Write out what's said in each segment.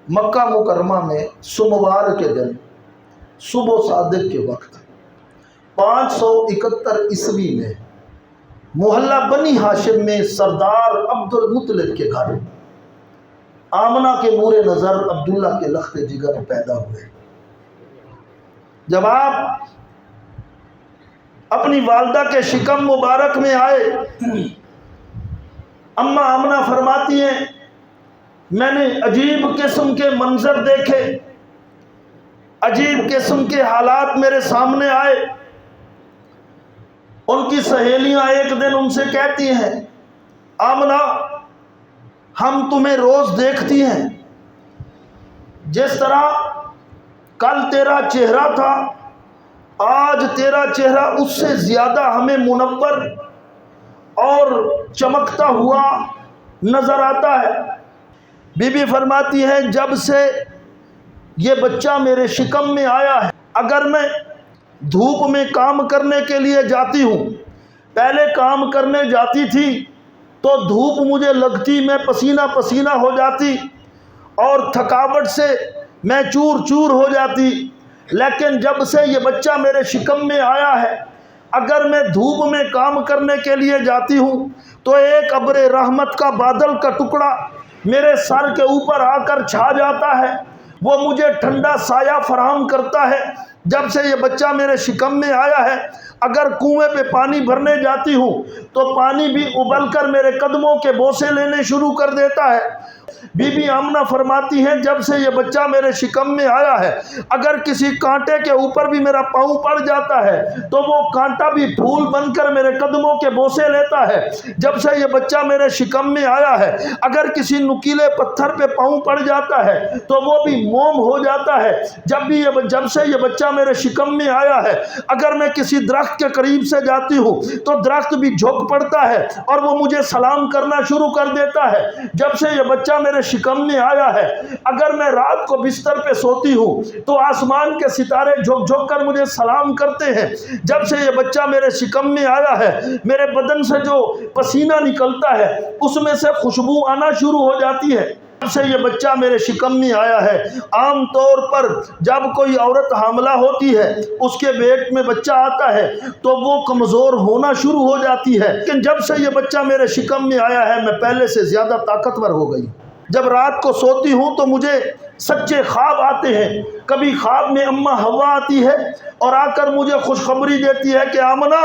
مکہ مکرمہ میں سوموار کے دن صبح صادق کے وقت 571 عیسوی میں محلہ بنی ہاشم میں سردار عبد المطلب کے گھر آمنہ کے نور نظر عبداللہ کے لخت جگر پیدا ہوئے۔ جب آپ اپنی والدہ کے شکم مبارک میں آئے، اماں آمنہ فرماتی ہیں میں نے عجیب قسم کے منظر دیکھے، عجیب قسم کے حالات میرے سامنے آئے۔ ان کی سہیلیاں ایک دن ان سے کہتی ہیں آمنہ ہم تمہیں روز دیکھتی ہیں، جس طرح کل تیرا چہرہ تھا آج تیرا چہرہ اس سے زیادہ ہمیں منور اور چمکتا ہوا نظر آتا ہے۔ بی بی فرماتی ہے جب سے یہ بچہ میرے شکم میں آیا ہے، اگر میں دھوپ میں کام کرنے کے لیے جاتی ہوں، پہلے کام کرنے جاتی تھی تو دھوپ مجھے لگتی، میں پسینہ پسینہ ہو جاتی اور تھکاوٹ سے میں چور چور ہو جاتی، لیکن جب سے یہ بچہ میرے شکم میں آیا ہے، اگر میں دھوپ میں کام کرنے کے لیے جاتی ہوں تو ایک ابر رحمت کا بادل کا ٹکڑا میرے سر کے اوپر آ کر چھا جاتا ہے، وہ مجھے ٹھنڈا سایہ فراہم کرتا ہے۔ جب سے یہ بچہ میرے شکم میں آیا ہے، اگر کنویں پہ پانی بھرنے جاتی ہوں تو پانی بھی ابل کر میرے قدموں کے بوسے لینے شروع کر دیتا ہے۔ بی بی آمنہ فرماتی ہیں جب سے یہ بچہ میرے شکم میں آیا ہے، اگر کسی کانٹے کے اوپر بھی میرا پاؤں پڑ جاتا ہے تو وہ کانٹا بھی پھول بن کر میرے قدموں کے بوسے لیتا ہے۔ جب سے یہ بچہ میرے شکم میں آیا ہے، اگر کسی نکیلے پتھر پہ پاؤں پڑ جاتا ہے تو وہ بھی موم ہو جاتا ہے۔ جب سے یہ بچہ میرے شکم میں آیا ہے، اگر میں کسی درخت کے قریب سے جاتی ہوں تو درخت بھی جھک پڑتا ہے اور وہ مجھے سلام کرنا شروع کر دیتا ہے۔ جب سے یہ بچہ میرے شکم میں آیا ہے، اگر میں رات کو بستر پہ سوتی ہوں تو آسمان کے ستارے جھک جھک کر مجھے سلام کرتے ہیں۔ جب سے یہ بچہ میرے شکم میں آیا ہے، میرے بدن سے جو پسینہ نکلتا ہے اس میں سے خوشبو آنا شروع ہو جاتی ہے۔ جب سے یہ بچہ میرے شکم میں آیا ہے، عام طور پر جب کوئی عورت حاملہ ہوتی ہے، اس کے پیٹ میں بچہ آتا ہے تو وہ کمزور ہونا شروع ہو جاتی ہے، لیکن جب سے یہ بچہ میرے شکم میں آیا ہے میں پہلے سے زیادہ طاقتور ہو گئی۔ جب رات کو سوتی ہوں تو مجھے سچے خواب آتے ہیں۔ کبھی خواب میں اماں حوا آتی ہے اور آ کر مجھے خوشخبری دیتی ہے کہ آمنہ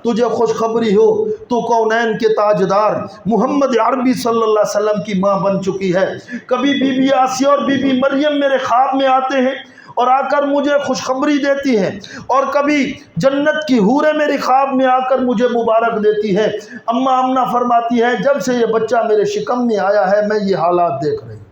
تجھے خوشخبری ہو، تو کونین کے تاجدار محمد عربی صلی اللہ علیہ وسلم کی ماں بن چکی ہے۔ کبھی بی بی آسیہ اور بی بی مریم میرے خواب میں آتے ہیں اور آ کر مجھے خوشخبری دیتی ہیں، اور کبھی جنت کی حوریں میری خواب میں آ کر مجھے مبارک دیتی ہیں۔ اماں آمنہ فرماتی ہے جب سے یہ بچہ میرے شکم میں آیا ہے میں یہ حالات دیکھ رہی ہوں۔